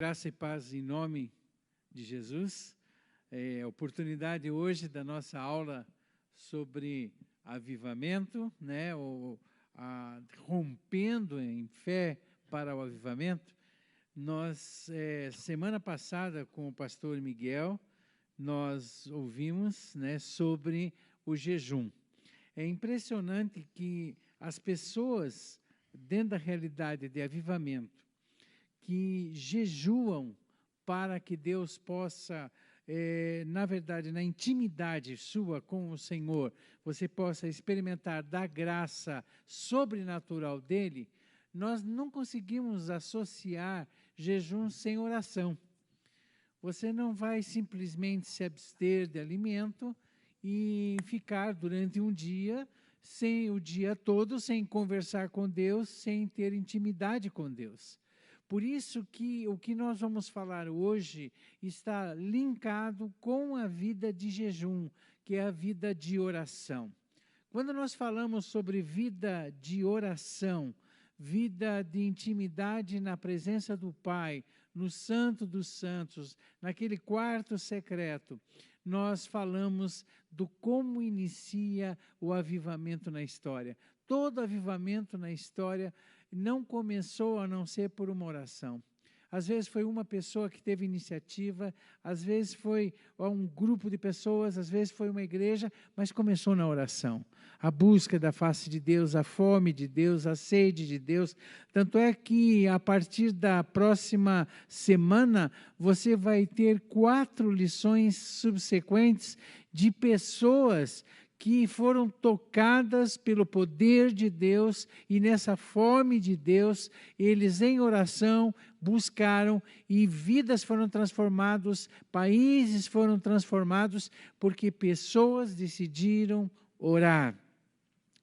Graça e paz em nome de Jesus. Oportunidade hoje da nossa aula sobre avivamento, né? Rompendo em fé para o avivamento. Nós, semana passada, com o pastor Miguel, nós ouvimos, né, sobre o jejum. É impressionante que as pessoas, dentro da realidade de avivamento, que jejuam para que Deus possa, na verdade, na intimidade sua com o Senhor, você possa experimentar da graça sobrenatural dEle, nós não conseguimos associar jejum sem oração. Você não vai simplesmente se abster de alimento e ficar durante um dia, o dia todo, sem conversar com Deus, sem ter intimidade com Deus. Por isso que o que nós vamos falar hoje está linkado com a vida de jejum, que é a vida de oração. Quando nós falamos sobre vida de oração, vida de intimidade na presença do Pai, no Santo dos Santos, naquele quarto secreto, nós falamos do como inicia o avivamento na história. Todo avivamento na história não começou a não ser por uma oração. Às vezes foi uma pessoa que teve iniciativa, às vezes foi um grupo de pessoas, às vezes foi uma igreja, mas começou na oração. A busca da face de Deus, a fome de Deus, a sede de Deus. Tanto é que a partir da próxima semana, você vai ter 4 lições subsequentes de pessoas que foram tocadas pelo poder de Deus e nessa fome de Deus, eles em oração buscaram e vidas foram transformadas, países foram transformados, porque pessoas decidiram orar.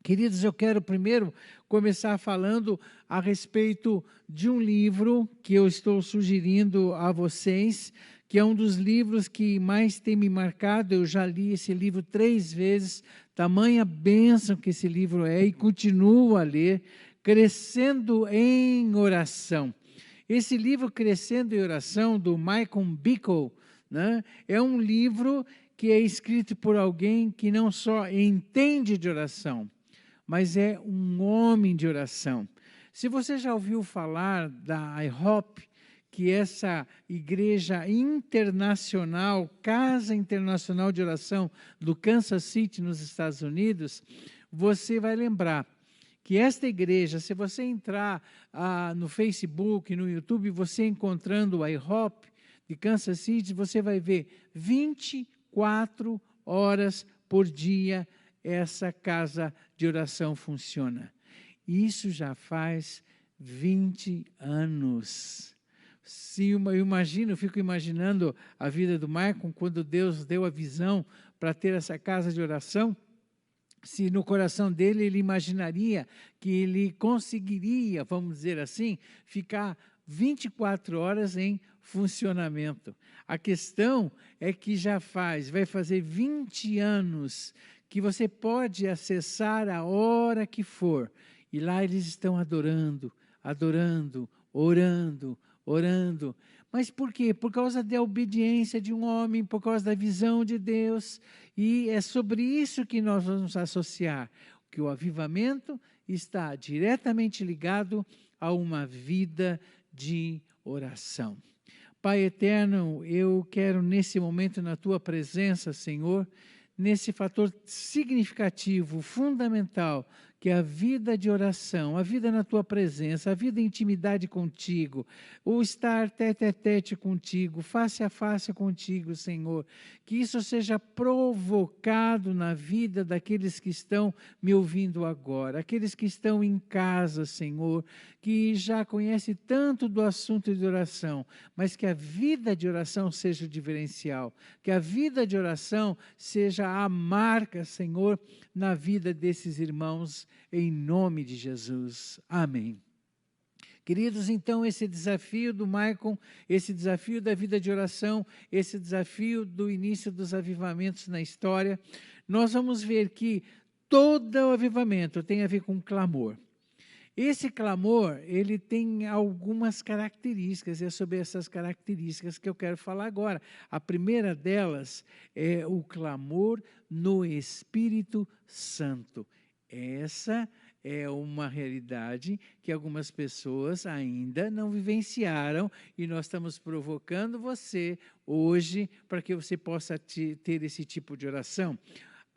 Queridos, eu quero primeiro começar falando a respeito de um livro que eu estou sugerindo a vocês, que é um dos livros que mais tem me marcado. Eu já li esse livro 3 vezes, tamanha bênção que esse livro é, e continuo a ler, Crescendo em Oração. Esse livro, Crescendo em Oração, do Michael Bickle, né, é um livro que é escrito por alguém que não só entende de oração, mas é um homem de oração. Se você já ouviu falar da IHOP, que é essa igreja internacional, Casa Internacional de Oração do Kansas City, nos Estados Unidos, você vai lembrar que esta igreja, se você entrar no Facebook, no YouTube, você encontrando o IHOP de Kansas City, você vai ver 24 horas por dia essa casa de oração funciona. Isso já faz 20 anos. Eu fico imaginando a vida do Michael, quando Deus deu a visão para ter essa casa de oração, se no coração dele ele imaginaria que ele conseguiria, vamos dizer assim, ficar 24 horas em funcionamento. A questão é que vai fazer 20 anos que você pode acessar a hora que for, e lá eles estão adorando, orando. Mas por quê? Por causa da obediência de um homem, por causa da visão de Deus, e é sobre isso que nós vamos associar, que o avivamento está diretamente ligado a uma vida de oração. Pai eterno, eu quero nesse momento na Tua presença, Senhor, nesse fator significativo, fundamental, que é a vida de oração, a vida na Tua presença, a vida em intimidade contigo, o estar tete a tete contigo, face a face contigo, Senhor, que isso seja provocado na vida daqueles que estão me ouvindo agora, aqueles que estão em casa, Senhor, que já conhecem tanto do assunto de oração, mas que a vida de oração seja o diferencial, que a vida de oração seja a marca, Senhor, na vida desses irmãos, em nome de Jesus. Amém. Queridos, então esse desafio do Michael, esse desafio da vida de oração, esse desafio do início dos avivamentos na história, nós vamos ver que todo o avivamento tem a ver com clamor. Esse clamor, ele tem algumas características, e é sobre essas características que eu quero falar agora. A primeira delas é o clamor no Espírito Santo. Essa é uma realidade que algumas pessoas ainda não vivenciaram, e nós estamos provocando você hoje para que você possa ter esse tipo de oração.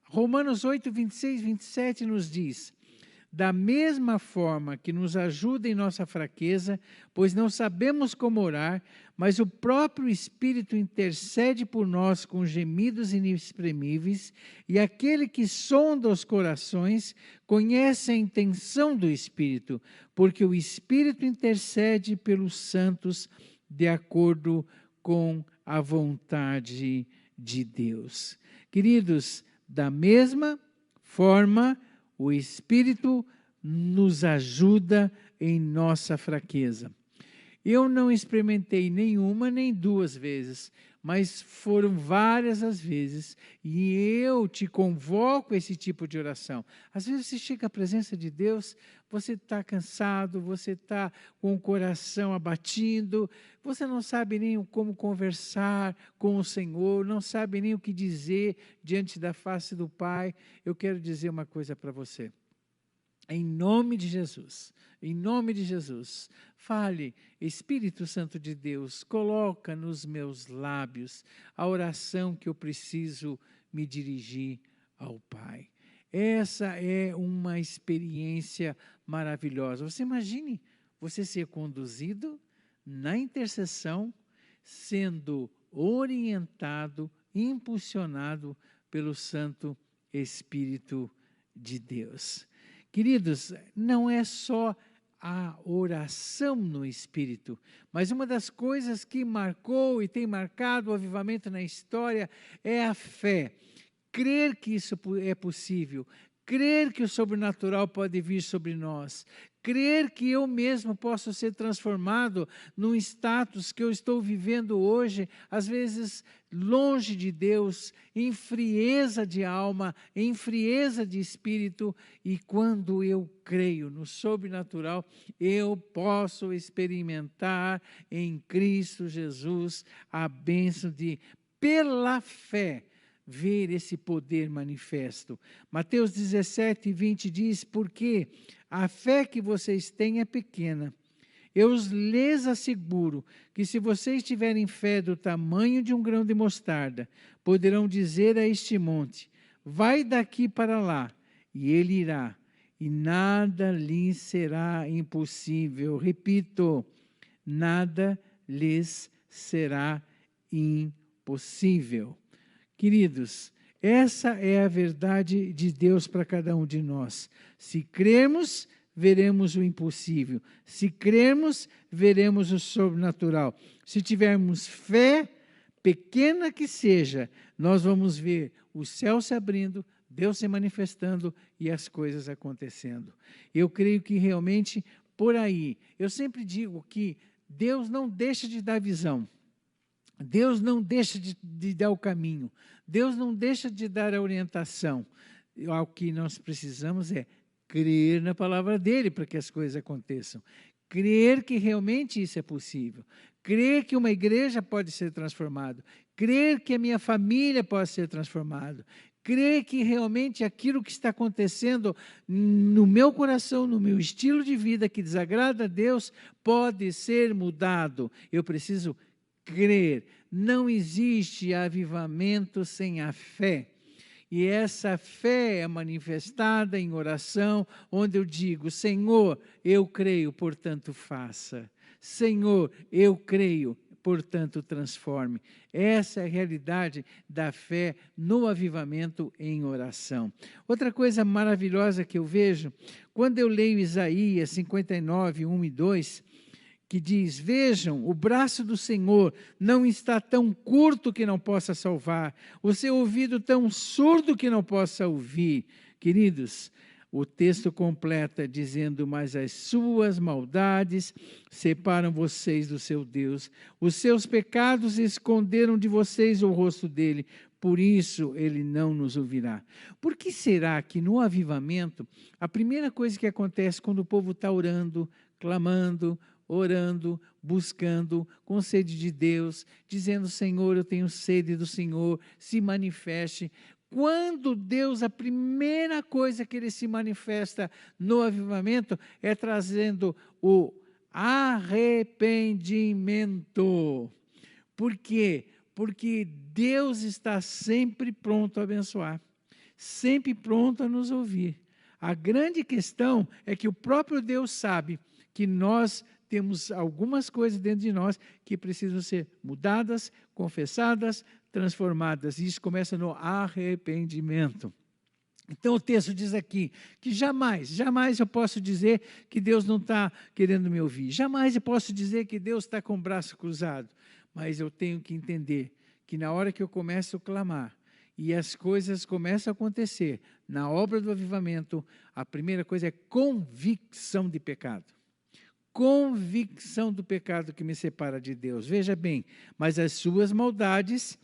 Romanos 8, 26, 27 nos diz: da mesma forma que nos ajuda em nossa fraqueza, pois não sabemos como orar, mas o próprio Espírito intercede por nós com gemidos inexprimíveis, e aquele que sonda os corações conhece a intenção do Espírito, porque o Espírito intercede pelos santos de acordo com a vontade de Deus. Queridos, da mesma forma, o Espírito nos ajuda em nossa fraqueza. Eu não experimentei nenhuma nem duas vezes, mas foram várias as vezes, e eu te convoco a esse tipo de oração. Às vezes você chega à presença de Deus, você está cansado, você está com o coração abatido, você não sabe nem como conversar com o Senhor, não sabe nem o que dizer diante da face do Pai. Eu quero dizer uma coisa para você. Em nome de Jesus, fale, Espírito Santo de Deus, coloca nos meus lábios a oração que eu preciso me dirigir ao Pai. Essa é uma experiência maravilhosa. Você imagine você ser conduzido na intercessão, sendo orientado, impulsionado pelo Santo Espírito de Deus. Queridos, não é só a oração no Espírito, mas uma das coisas que marcou e tem marcado o avivamento na história é a fé. Crer que isso é possível, crer que o sobrenatural pode vir sobre nós, crer que eu mesmo posso ser transformado num status que eu estou vivendo hoje, às vezes longe de Deus, em frieza de alma, em frieza de espírito, e quando eu creio no sobrenatural, eu posso experimentar em Cristo Jesus a bênção de, pela fé, ver esse poder manifesto. Mateus 17, 20 diz: porque a fé que vocês têm é pequena. Eu lhes asseguro que se vocês tiverem fé do tamanho de um grão de mostarda, poderão dizer a este monte: vai daqui para lá, e ele irá, e nada lhes será impossível. Repito, nada lhes será impossível. Queridos, essa é a verdade de Deus para cada um de nós. Se crermos, veremos o impossível. Se crermos, veremos o sobrenatural. Se tivermos fé, pequena que seja, nós vamos ver o céu se abrindo, Deus se manifestando e as coisas acontecendo. Eu creio que realmente por aí, eu sempre digo que Deus não deixa de dar visão. Deus não deixa de dar o caminho, Deus não deixa de dar a orientação. O que nós precisamos é crer na palavra dele para que as coisas aconteçam. Crer que realmente isso é possível. Crer que uma igreja pode ser transformada. Crer que a minha família pode ser transformada. Crer que realmente aquilo que está acontecendo no meu coração, no meu estilo de vida que desagrada a Deus, pode ser mudado. Eu preciso crer. Não existe avivamento sem a fé. E essa fé é manifestada em oração, onde eu digo: Senhor, eu creio, portanto faça. Senhor, eu creio, portanto transforme. Essa é a realidade da fé no avivamento em oração. Outra coisa maravilhosa que eu vejo, quando eu leio Isaías 59, 1 e 2, que diz: vejam, o braço do Senhor não está tão curto que não possa salvar, o seu ouvido tão surdo que não possa ouvir. Queridos, o texto completa dizendo: mas as suas maldades separam vocês do seu Deus, os seus pecados esconderam de vocês o rosto dele, por isso ele não nos ouvirá. Por que será que no avivamento, a primeira coisa que acontece quando o povo está orando, clamando, orando, buscando, com sede de Deus, dizendo: Senhor, eu tenho sede do Senhor, se manifeste. Quando Deus, a primeira coisa que Ele se manifesta no avivamento é trazendo o arrependimento. Por quê? Porque Deus está sempre pronto a abençoar, sempre pronto a nos ouvir. A grande questão é que o próprio Deus sabe que nós temos algumas coisas dentro de nós que precisam ser mudadas, confessadas, transformadas. E isso começa no arrependimento. Então o texto diz aqui que jamais eu posso dizer que Deus não está querendo me ouvir. Jamais eu posso dizer que Deus está com o braço cruzado. Mas eu tenho que entender que na hora que eu começo a clamar e as coisas começam a acontecer, na obra do avivamento, a primeira coisa é convicção de pecado. Convicção do pecado que me separa de Deus. Veja bem, mas as suas maldades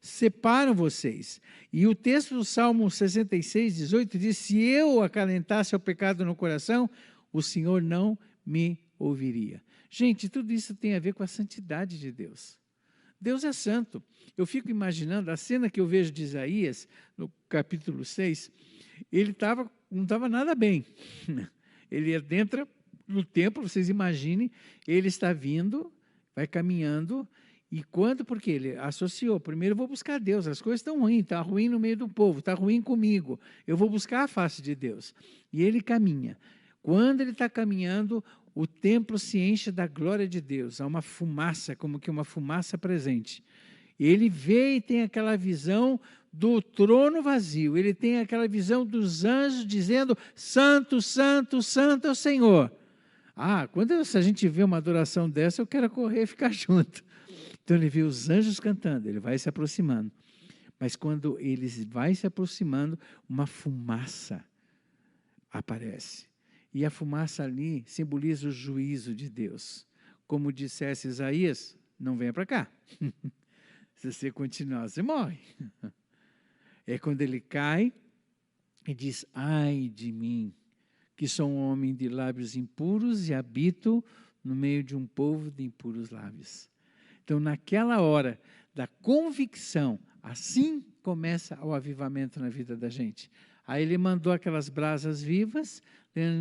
separam vocês. E o texto do Salmo 66, 18 diz: se eu acalentasse o pecado no coração, o Senhor não me ouviria. Gente, tudo isso tem a ver com a santidade de Deus. Deus é santo. Eu fico imaginando a cena que eu vejo de Isaías, no capítulo 6, ele não estava nada bem. Ele entra no templo, vocês imaginem, ele está vindo, vai caminhando, e quando? Porque ele associou, primeiro eu vou buscar Deus, as coisas estão ruins, está ruim no meio do povo, está ruim comigo, eu vou buscar a face de Deus. E ele caminha. Quando ele está caminhando, o templo se enche da glória de Deus, há uma fumaça, como que uma fumaça presente. Ele vê e tem aquela visão do trono vazio, ele tem aquela visão dos anjos dizendo: santo, santo, santo é o Senhor. Se a gente vê uma adoração dessa, eu quero correr e ficar junto. Então ele vê os anjos cantando, ele vai se aproximando. Mas quando ele vai se aproximando, uma fumaça aparece. E a fumaça ali simboliza o juízo de Deus. Como dissesse Isaías: não venha para cá. Se você continuar, você morre. É quando ele cai e diz: ai de mim, que sou um homem de lábios impuros e habito no meio de um povo de impuros lábios. Então, naquela hora da convicção, assim começa o avivamento na vida da gente. Aí ele mandou aquelas brasas vivas,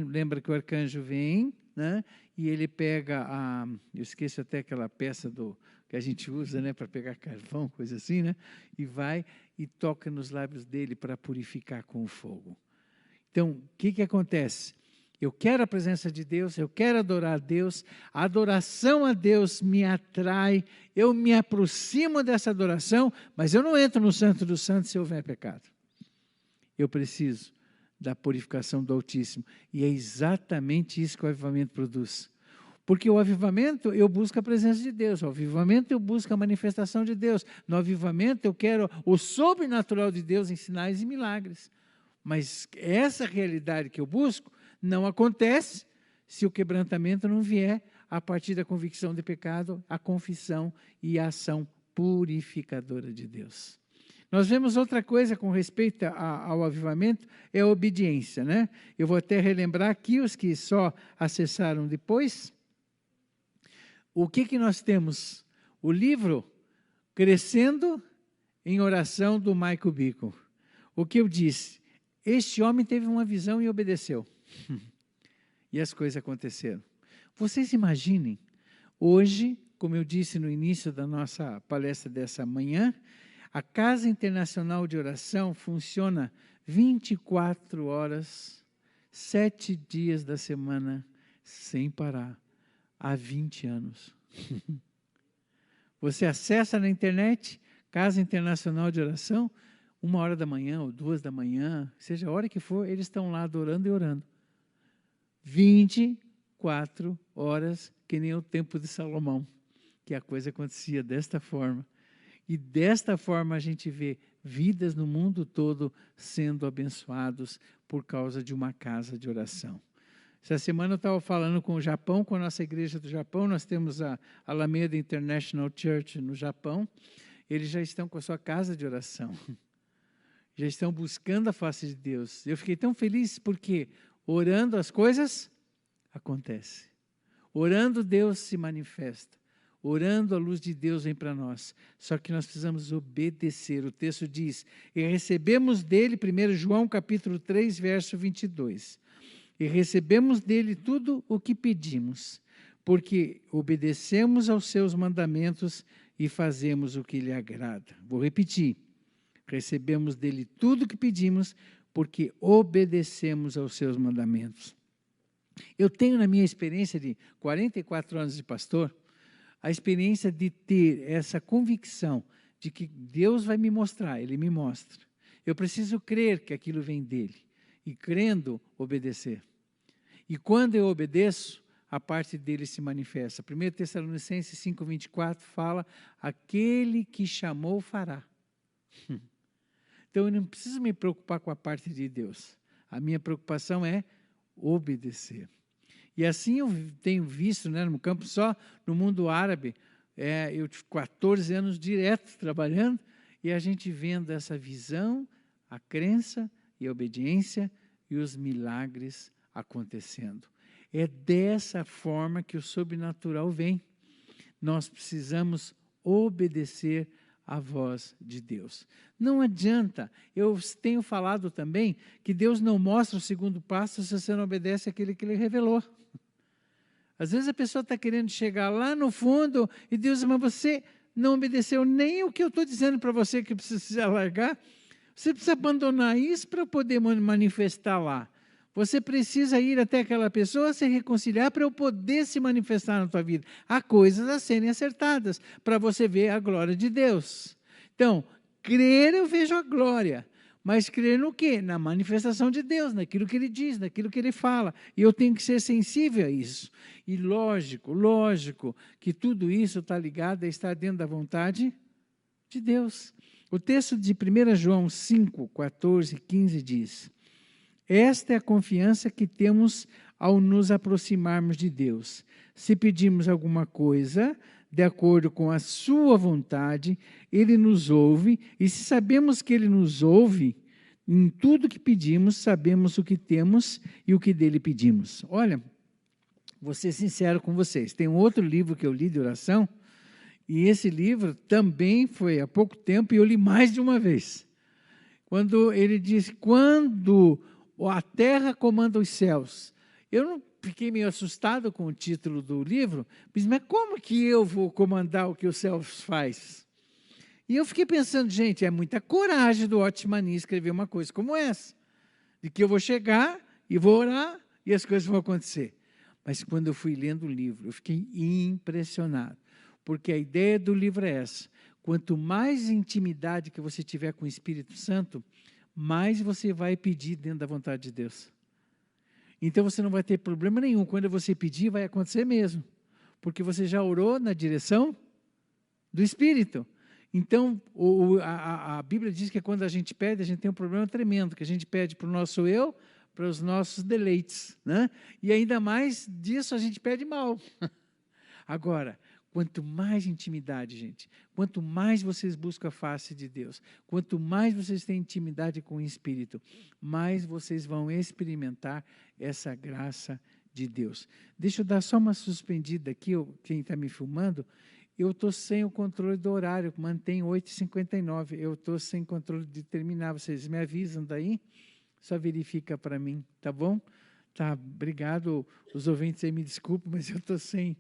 lembra que o arcanjo vem, né? E ele pega eu esqueço até aquela peça que a gente usa, né, para pegar carvão, coisa assim, né? E vai e toca nos lábios dele para purificar com o fogo. Então, o que acontece? Eu quero a presença de Deus, eu quero adorar a Deus, a adoração a Deus me atrai, eu me aproximo dessa adoração, mas eu não entro no Santo dos Santos se houver pecado. Eu preciso da purificação do Altíssimo, e é exatamente isso que o avivamento produz. Porque o avivamento, eu busco a presença de Deus, o avivamento eu busco a manifestação de Deus, no avivamento eu quero o sobrenatural de Deus em sinais e milagres. Mas essa realidade que eu busco não acontece se o quebrantamento não vier a partir da convicção de pecado, a confissão e a ação purificadora de Deus. Nós vemos outra coisa com respeito ao avivamento, é a obediência, né? Eu vou até relembrar aqui os que só acessaram depois. O que nós temos? O livro Crescendo em Oração, do Michael Bickle. O que eu disse? Este homem teve uma visão e obedeceu. E as coisas aconteceram. Vocês imaginem, hoje, como eu disse no início da nossa palestra dessa manhã, a Casa Internacional de Oração funciona 24 horas, 7 dias da semana, sem parar, há 20 anos. Você acessa na internet, Casa Internacional de Oração, 1h da manhã ou 2 da manhã, seja a hora que for, eles estão lá adorando e orando. 24 horas, que nem o tempo de Salomão, que a coisa acontecia desta forma. E desta forma a gente vê vidas no mundo todo sendo abençoados por causa de uma casa de oração. Essa semana eu estava falando com o Japão, com a nossa igreja do Japão, nós temos a Alameda International Church no Japão. eles já estão com a sua casa de oração. Já estão buscando a face de Deus. Eu fiquei tão feliz porque orando as coisas acontecem. Orando Deus se manifesta. Orando a luz de Deus vem para nós. Só que nós precisamos obedecer. O texto diz, e recebemos dele, 1 João capítulo 3, verso 22. E recebemos dele tudo o que pedimos, porque obedecemos aos seus mandamentos e fazemos o que lhe agrada. Vou repetir. Recebemos dele tudo o que pedimos, porque obedecemos aos seus mandamentos. Eu tenho na minha experiência de 44 anos de pastor, a experiência de ter essa convicção de que Deus vai me mostrar, Ele me mostra. Eu preciso crer que aquilo vem dEle, e crendo, obedecer. E quando eu obedeço, a parte dEle se manifesta. 1 Tessalonicenses 5:24 fala, aquele que chamou fará. Então, eu não preciso me preocupar com a parte de Deus. A minha preocupação é obedecer. E assim eu tenho visto, né, no campo só, no mundo árabe, eu tive 14 anos direto trabalhando, e a gente vendo essa visão, a crença e a obediência e os milagres acontecendo. É dessa forma que o sobrenatural vem. Nós precisamos obedecer a voz de Deus. Não adianta, eu tenho falado também que Deus não mostra o segundo passo se você não obedece àquele que Ele revelou. Às vezes a pessoa está querendo chegar lá no fundo e Deus diz, mas você não obedeceu nem o que eu estou dizendo para você que precisa largar. Você precisa abandonar isso para poder manifestar lá. Você precisa ir até aquela pessoa, se reconciliar para eu poder se manifestar na tua vida. Há coisas a serem acertadas para você ver a glória de Deus. Então, crer eu vejo a glória. Mas crer no quê? Na manifestação de Deus, naquilo que Ele diz, naquilo que Ele fala. E eu tenho que ser sensível a isso. E lógico, que tudo isso está ligado a estar dentro da vontade de Deus. O texto de 1 João 5, 14 e 15 diz, esta é a confiança que temos ao nos aproximarmos de Deus. Se pedirmos alguma coisa, de acordo com a sua vontade, Ele nos ouve, e se sabemos que Ele nos ouve, em tudo que pedimos, sabemos o que temos e o que dele pedimos. Olha, vou ser sincero com vocês, tem um outro livro que eu li de oração, e esse livro também foi há pouco tempo, e eu li mais de uma vez. Quando ele diz, quando a terra comanda os céus, eu não fiquei meio assustado com o título do livro, mas como que eu vou comandar o que os céus faz? E eu fiquei pensando, gente, é muita coragem do Otmani escrever uma coisa como essa, de que eu vou chegar e vou orar e as coisas vão acontecer. Mas quando eu fui lendo o livro, eu fiquei impressionado, porque a ideia do livro é essa, quanto mais intimidade que você tiver com o Espírito Santo, mais você vai pedir dentro da vontade de Deus. Então você não vai ter problema nenhum. Quando você pedir, vai acontecer mesmo. Porque você já orou na direção do Espírito. Então, a Bíblia diz que quando a gente pede, a gente tem um problema tremendo, que a gente pede para o nosso eu, para os nossos deleites, né? E ainda mais disso a gente pede mal. Agora, quanto mais intimidade, gente, quanto mais vocês buscam a face de Deus, quanto mais vocês têm intimidade com o Espírito, mais vocês vão experimentar essa graça de Deus. Deixa eu dar só uma suspendida aqui, quem está me filmando, eu estou sem o controle do horário, mantém 8h59, eu estou sem controle de terminar, vocês me avisam daí, só verifica para mim, tá bom? Tá, obrigado, os ouvintes aí me desculpem, mas eu estou sem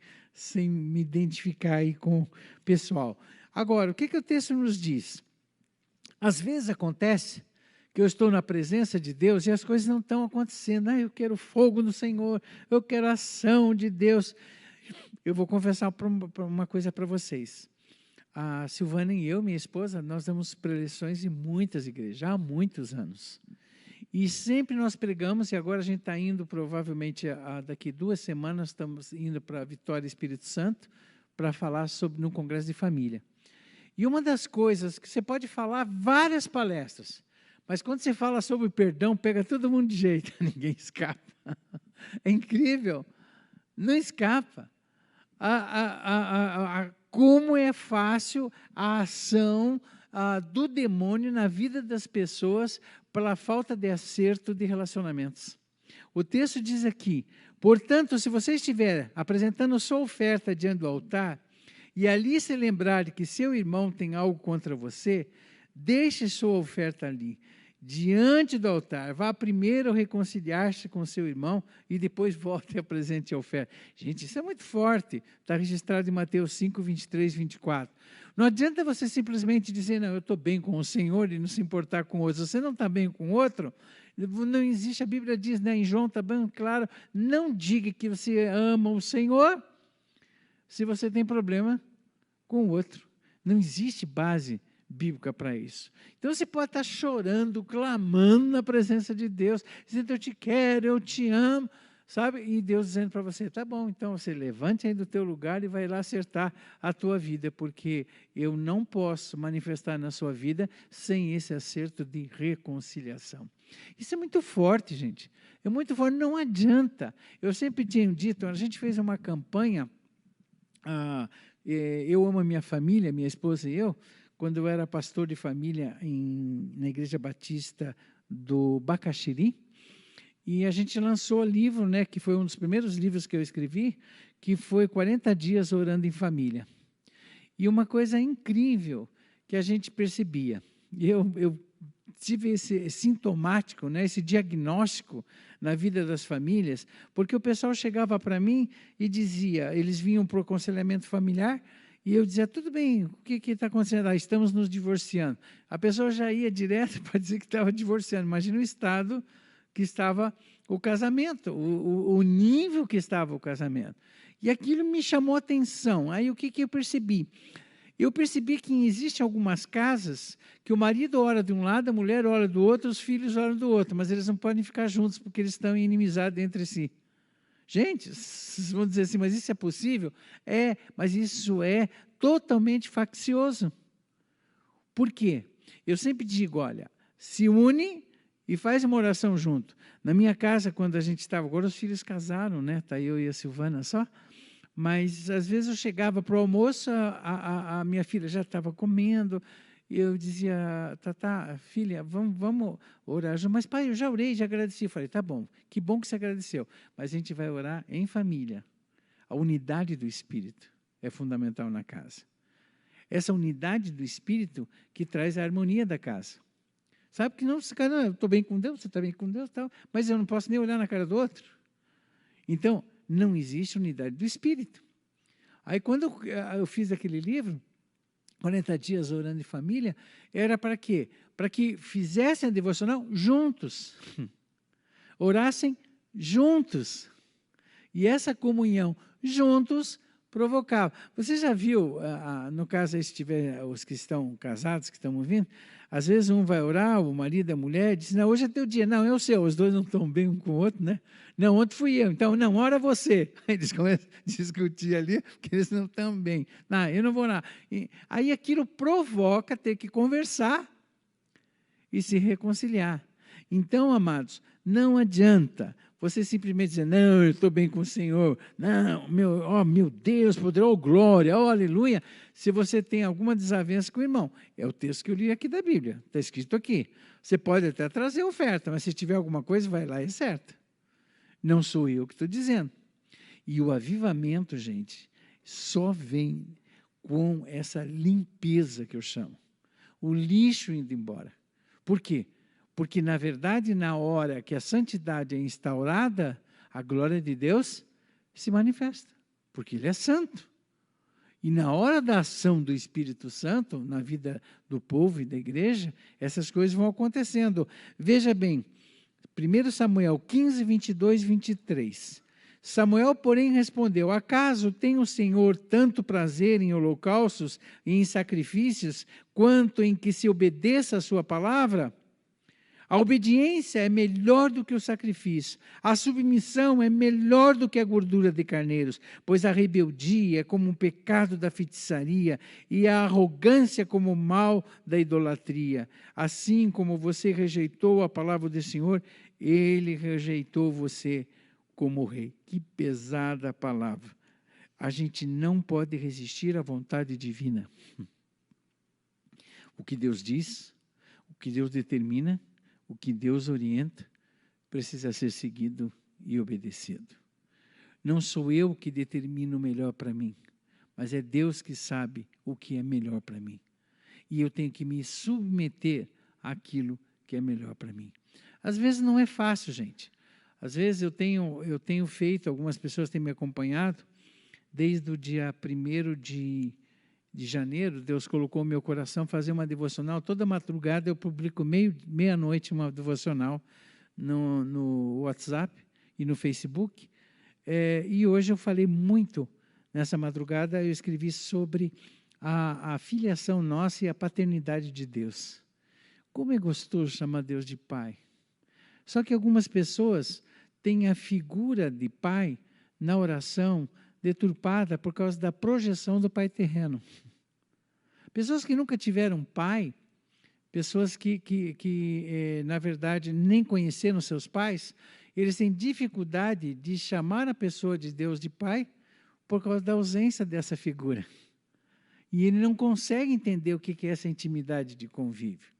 me identificar aí com o pessoal. Agora, o que o texto nos diz? Às vezes acontece que eu estou na presença de Deus e as coisas não estão acontecendo. Eu quero fogo no Senhor, eu quero ação de Deus. Eu vou confessar uma coisa para vocês. A Silvana e eu, minha esposa, nós damos preleções em muitas igrejas, já há muitos anos. E sempre nós pregamos, e agora a gente está indo, provavelmente, daqui 2 semanas, estamos indo para a Vitória Espírito Santo, para falar no Congresso de Família. E uma das coisas que você pode falar várias palestras, mas quando você fala sobre perdão, pega todo mundo de jeito, ninguém escapa. É incrível, não escapa. A como é fácil a ação do demônio na vida das pessoas pela falta de acerto de relacionamentos. O texto diz aqui: portanto, se você estiver apresentando sua oferta diante do altar, e ali se lembrar de que seu irmão tem algo contra você, deixe sua oferta ali, diante do altar. Vá primeiro reconciliar-se com seu irmão e depois volte e apresente a oferta. Gente, isso é muito forte. Está registrado em Mateus 5, 23, 24. Não adianta você simplesmente dizer, não, eu estou bem com o Senhor e não se importar com outros. Você não está bem com o outro, não existe, a Bíblia diz, né, em João está bem claro, não diga que você ama o Senhor se você tem problema com o outro. Não existe base bíblica para isso. Então você pode estar chorando, clamando na presença de Deus, dizendo, eu te quero, eu te amo, sabe? E Deus dizendo para você, tá bom, então você levante aí do teu lugar e vai lá acertar a tua vida, porque eu não posso manifestar na sua vida sem esse acerto de reconciliação. Isso é muito forte, gente. É muito forte, não adianta. Eu sempre tinha dito, a gente fez uma campanha, eu amo a minha família, minha esposa e eu, quando eu era pastor de família na Igreja Batista do Bacaxiri, e a gente lançou o livro, né, que foi um dos primeiros livros que eu escrevi, que foi 40 dias orando em família. E uma coisa incrível que a gente percebia, eu tive esse sintomático, né, esse diagnóstico na vida das famílias, porque o pessoal chegava para mim e dizia, eles vinham para o aconselhamento familiar, e eu dizia, tudo bem, o que está acontecendo? Estamos nos divorciando. A pessoa já ia direto para dizer que estava divorciando. Imagina o estado que estava o casamento, o nível que estava o casamento. E aquilo me chamou a atenção. Aí o que eu percebi? Eu percebi que existem algumas casas que o marido ora de um lado, a mulher ora do outro, os filhos oram do outro, mas eles não podem ficar juntos porque eles estão em inimizade entre si. Gente, vocês vão dizer assim, mas isso é possível? É, mas isso é totalmente faccioso. Por quê? Eu sempre digo, olha, se une e faz uma oração junto. Na minha casa, quando a gente estava, agora os filhos casaram, né? Está eu e a Silvana só. Mas, às vezes, eu chegava para o almoço, a minha filha já estava comendo, e eu dizia, Tatá, filha, vamos orar junto. Mas, pai, eu já orei, já agradeci. Eu falei, tá bom, que bom que você agradeceu. Mas a gente vai orar em família. A unidade do Espírito é fundamental na casa. Essa unidade do Espírito que traz a harmonia da casa. Sabe que não, cara, eu estou bem com Deus, você está bem com Deus, tal, mas eu não posso nem olhar na cara do outro. Então, não existe unidade do Espírito. Aí, quando eu fiz aquele livro, 40 dias orando em família, era para quê? Para que fizessem a devocional juntos. Orassem juntos. E essa comunhão juntos provocava. Você já viu, no caso aí, se tiver os que estão casados, que estão ouvindo, às vezes um vai orar, o marido e a mulher, diz, não, hoje é teu dia. Não, é o seu, os dois não estão bem um com o outro, né? Não, ontem fui eu, então, não, ora você. Aí eles começam a discutir ali, porque eles não estão bem. Não, eu não vou orar. Aí aquilo provoca ter que conversar e se reconciliar. Então, amados, não adianta você simplesmente dizer, não, eu estou bem com o Senhor, não, meu Deus, poderoso, glória, aleluia, se você tem alguma desavença com o irmão. É o texto que eu li aqui da Bíblia, está escrito aqui. Você pode até trazer oferta, mas se tiver alguma coisa, vai lá e acerta. Não sou eu que estou dizendo. E o avivamento, gente, só vem com essa limpeza que eu chamo. O lixo indo embora. Por quê? Porque, na verdade, na hora que a santidade é instaurada, a glória de Deus se manifesta, porque Ele é santo. E na hora da ação do Espírito Santo, na vida do povo e da igreja, essas coisas vão acontecendo. Veja bem, 1 Samuel 15, 22 e 23. Samuel, porém, respondeu, acaso tem o Senhor tanto prazer em holocaustos e em sacrifícios, quanto em que se obedeça a sua palavra? A obediência é melhor do que o sacrifício. A submissão é melhor do que a gordura de carneiros, pois a rebeldia é como um pecado da feitiçaria e a arrogância como o mal da idolatria. Assim como você rejeitou a palavra do Senhor, Ele rejeitou você como rei. Que pesada palavra. a gente não pode resistir à vontade divina. O que Deus diz, o que Deus determina, o que Deus orienta, precisa ser seguido e obedecido. Não sou eu que determino o melhor para mim, mas é Deus que sabe o que é melhor para mim. E eu tenho que me submeter àquilo que é melhor para mim. Às vezes não é fácil, gente. Às vezes eu tenho feito, algumas pessoas têm me acompanhado, desde o dia 1º de janeiro, Deus colocou no meu coração fazer uma devocional. Toda madrugada eu publico meia-noite uma devocional no WhatsApp e no Facebook. E hoje eu falei muito, nessa madrugada eu escrevi sobre a filiação nossa e a paternidade de Deus. Como é gostoso chamar Deus de Pai. Só que algumas pessoas têm a figura de Pai na oração deturpada por causa da projeção do Pai terreno. Pessoas que nunca tiveram pai, pessoas que na verdade, nem conheceram seus pais, eles têm dificuldade de chamar a pessoa de Deus de pai por causa da ausência dessa figura. E ele não consegue entender o que é essa intimidade de convívio.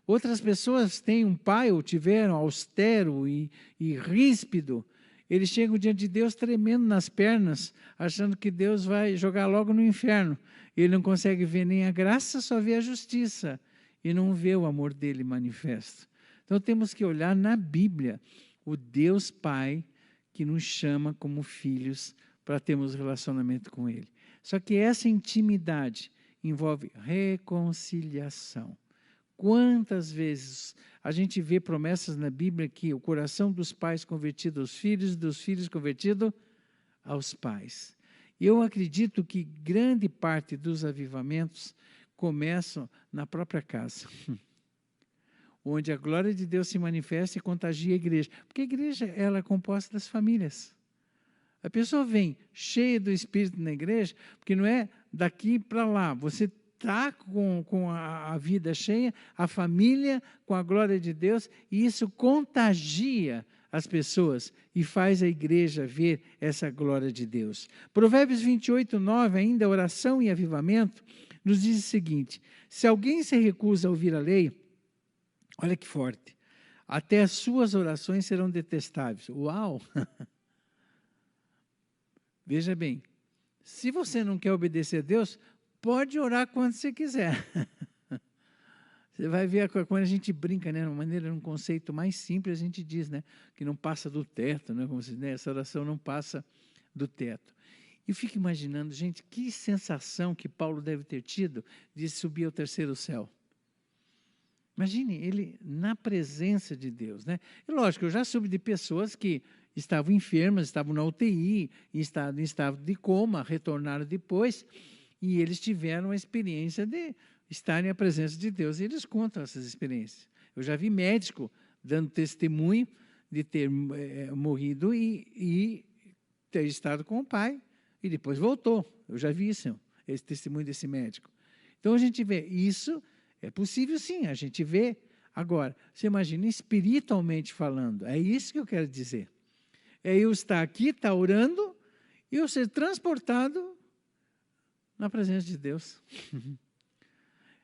Outras pessoas têm um pai, ou tiveram, austero e ríspido. Eles chegam diante de Deus tremendo nas pernas, achando que Deus vai jogar logo no inferno. Ele não consegue ver nem a graça, só vê a justiça. E não vê o amor dele manifesto. Então temos que olhar na Bíblia o Deus Pai que nos chama como filhos para termos relacionamento com Ele. Só que essa intimidade envolve reconciliação. Quantas vezes a gente vê promessas na Bíblia que o coração dos pais convertido aos filhos, dos filhos convertido aos pais. Eu acredito que grande parte dos avivamentos começam na própria casa, onde a glória de Deus se manifesta e contagia a igreja. Porque a igreja ela é composta das famílias. A pessoa vem cheia do Espírito na igreja, porque não é daqui para lá. Você está com a vida cheia, a família com a glória de Deus, e isso contagia as pessoas e faz a igreja ver essa glória de Deus. Provérbios 28:9, ainda oração e avivamento, nos diz o seguinte: se alguém se recusa a ouvir a lei, olha que forte, até as suas orações serão detestáveis. Uau! Veja bem, se você não quer obedecer a Deus, pode orar quando você quiser. Você vai ver quando a gente brinca, né, num conceito mais simples, a gente diz, né, que não passa do teto, né, como se, né, essa oração não passa do teto. Eu fico imaginando, gente, que sensação que Paulo deve ter tido de subir ao terceiro céu. Imagine ele na presença de Deus, né? E lógico, eu já soube de pessoas que estavam enfermas, estavam na UTI, em estado de coma, retornaram depois, e eles tiveram a experiência de estarem à presença de Deus, e eles contam essas experiências. Eu já vi médico dando testemunho de ter morrido e ter estado com o pai, e depois voltou. Eu já vi isso, esse testemunho desse médico. Então a gente vê, isso é possível sim, a gente vê. Agora, você imagina, espiritualmente falando, é isso que eu quero dizer. É eu estar aqui, estar orando, e eu ser transportado na presença de Deus.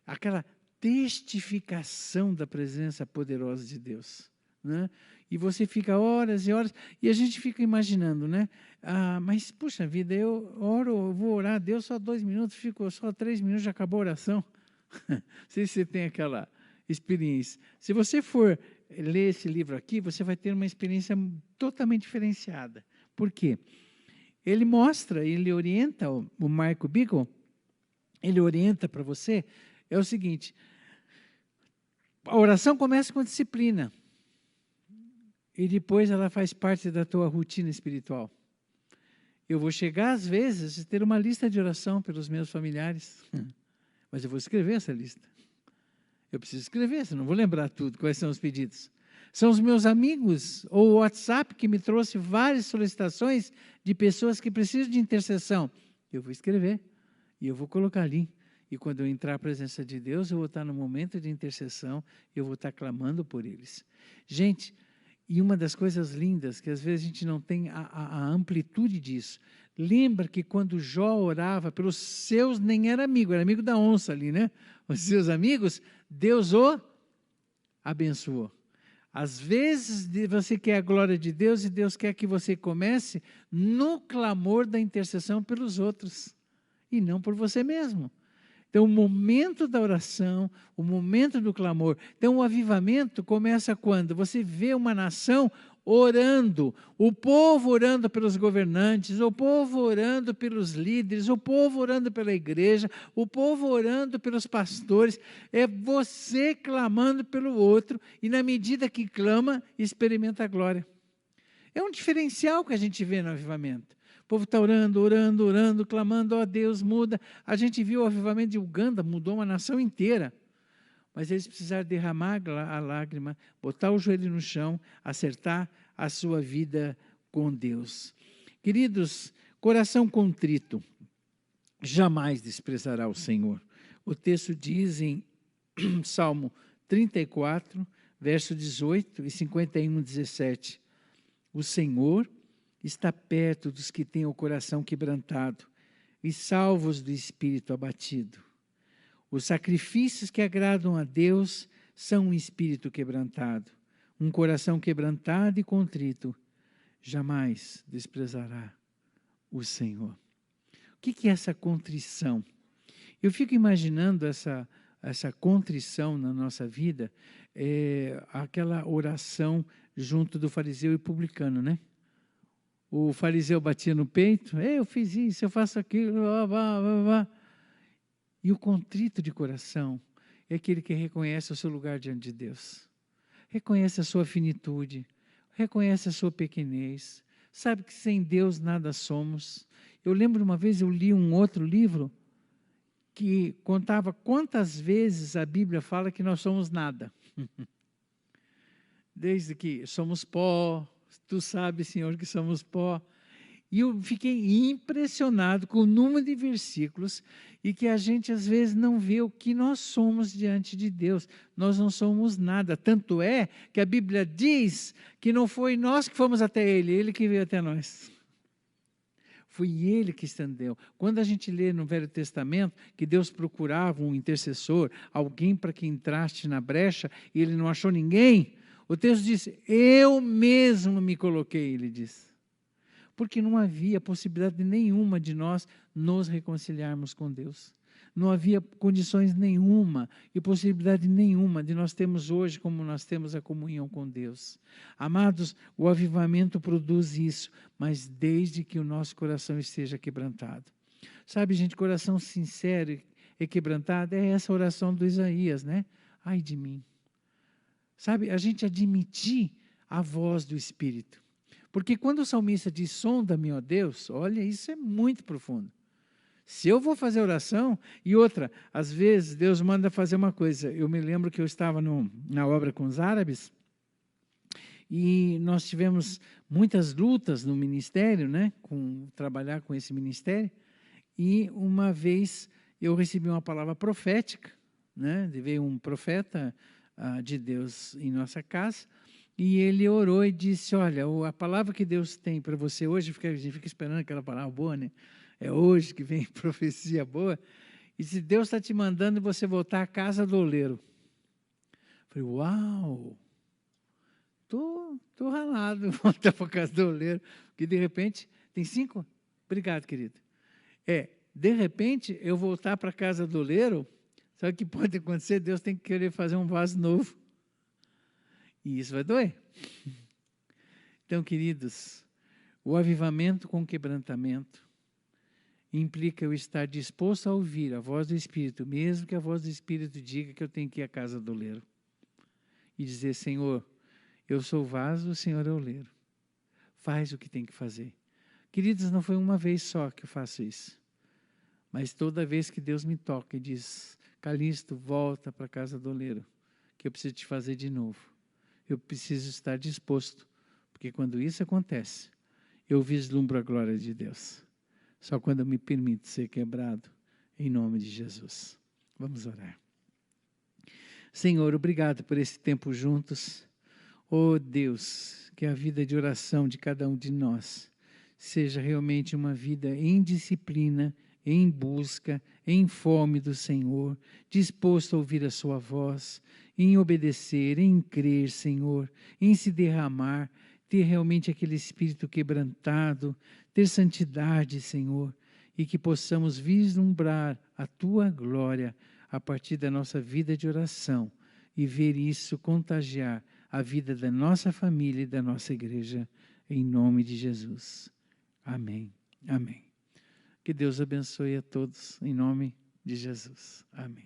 Aquela testificação da presença poderosa de Deus, né? E você fica horas e horas, e a gente fica imaginando, né? Mas, puxa vida, eu vou orar a Deus só 2 minutos, ficou só 3 minutos, já acabou a oração. Não sei se você tem aquela experiência. Se você for ler esse livro aqui, você vai ter uma experiência totalmente diferenciada. Por quê? Ele mostra, ele orienta, o Marco Bigon, ele orienta para você, é o seguinte: a oração começa com disciplina, e depois ela faz parte da tua rotina espiritual. Eu vou chegar, às vezes, a ter uma lista de oração pelos meus familiares, mas eu vou escrever essa lista. Eu preciso escrever, senão não vou lembrar tudo, quais são os pedidos. São os meus amigos, ou o WhatsApp, que me trouxe várias solicitações de pessoas que precisam de intercessão. Eu vou escrever, e eu vou colocar ali. E quando eu entrar à presença de Deus, eu vou estar no momento de intercessão, eu vou estar clamando por eles. Gente, e uma das coisas lindas, que às vezes a gente não tem a amplitude disso, Lembra que quando Jó orava pelos seus, nem era amigo da onça ali, né? Os seus amigos, Deus o abençoou. Às vezes você quer a glória de Deus e Deus quer que você comece no clamor da intercessão pelos outros e não por você mesmo. Então, o momento da oração, o momento do clamor. Então, o avivamento começa quando você vê uma nação orando, o povo orando pelos governantes, o povo orando pelos líderes, o povo orando pela igreja, o povo orando pelos pastores. É você clamando pelo outro e, na medida que clama, experimenta a glória. É um diferencial que a gente vê no avivamento. O povo está orando, orando, orando, clamando, ó Deus, muda. A gente viu o avivamento de Uganda, mudou uma nação inteira. Mas eles precisaram derramar a lágrima, botar o joelho no chão, acertar a sua vida com Deus. Queridos, coração contrito jamais desprezará o Senhor. O texto diz em Salmo 34, verso 18 e 51, 17. O Senhor está perto dos que têm o coração quebrantado e salvos do espírito abatido. Os sacrifícios que agradam a Deus são um espírito quebrantado. Um coração quebrantado e contrito jamais desprezará o Senhor. O que é essa contrição? Eu fico imaginando essa contrição na nossa vida, aquela oração junto do fariseu e publicano, né? O fariseu batia no peito, eu fiz isso, eu faço aquilo, blá, blá, blá, blá. E o contrito de coração é aquele que reconhece o seu lugar diante de Deus. Reconhece a sua finitude, reconhece a sua pequenez, sabe que sem Deus nada somos. Eu lembro uma vez, eu li um outro livro que contava quantas vezes a Bíblia fala que nós somos nada. Desde que somos pó, tu sabes, Senhor, que somos pó. E eu fiquei impressionado com o número de versículos e que a gente às vezes não vê o que nós somos diante de Deus. Nós não somos nada. Tanto é que a Bíblia diz que não foi nós que fomos até Ele que veio até nós. Foi Ele que estendeu. Quando a gente lê no Velho Testamento que Deus procurava um intercessor, alguém para que entrasse na brecha, e Ele não achou ninguém, o texto diz, eu mesmo me coloquei, Ele diz. Porque não havia possibilidade nenhuma de nós nos reconciliarmos com Deus. Não havia condições nenhuma e possibilidade nenhuma de nós termos hoje como nós temos a comunhão com Deus. Amados, o avivamento produz isso, mas desde que o nosso coração esteja quebrantado. Sabe, gente, coração sincero e quebrantado é essa oração do Isaías, né? Ai de mim. Sabe, a gente admitir a voz do Espírito. Porque quando o salmista diz, sonda-me, ó Deus, olha, isso é muito profundo. Se eu vou fazer oração, e outra, às vezes Deus manda fazer uma coisa. Eu me lembro que eu estava na obra com os árabes, e nós tivemos muitas lutas no ministério, né, trabalhar com esse ministério, e uma vez eu recebi uma palavra profética, né, veio um profeta de Deus em nossa casa, e ele orou e disse, olha, a palavra que Deus tem para você hoje, a gente fica esperando aquela palavra boa, né? É hoje que vem profecia boa. E se Deus está te mandando você voltar à casa do oleiro. Eu falei, uau, tô ralado, voltar para a casa do oleiro. Porque de repente, tem 5? Obrigado, querido. De repente, eu voltar para a casa do oleiro, sabe o que pode acontecer? Deus tem que querer fazer um vaso novo. E isso vai doer. Então, queridos, o avivamento com quebrantamento implica eu estar disposto a ouvir a voz do Espírito, mesmo que a voz do Espírito diga que eu tenho que ir à casa do oleiro. E dizer, Senhor, eu sou o vaso, o Senhor é o oleiro. Faz o que tem que fazer. Queridos, não foi uma vez só que eu faço isso. Mas toda vez que Deus me toca e diz, Calixto, volta para a casa do oleiro, que eu preciso te fazer de novo. Eu preciso estar disposto, porque quando isso acontece, eu vislumbro a glória de Deus. Só quando eu me permito ser quebrado, em nome de Jesus. Vamos orar. Senhor, obrigado por esse tempo juntos. Oh Deus, que a vida de oração de cada um de nós seja realmente uma vida em disciplina, em busca, em fome do Senhor, disposto a ouvir a sua voz, em obedecer, em crer, Senhor, em se derramar, ter realmente aquele espírito quebrantado, ter santidade, Senhor, e que possamos vislumbrar a tua glória a partir da nossa vida de oração e ver isso contagiar a vida da nossa família e da nossa igreja, em nome de Jesus. Amém. Amém. Que Deus abençoe a todos, em nome de Jesus. Amém.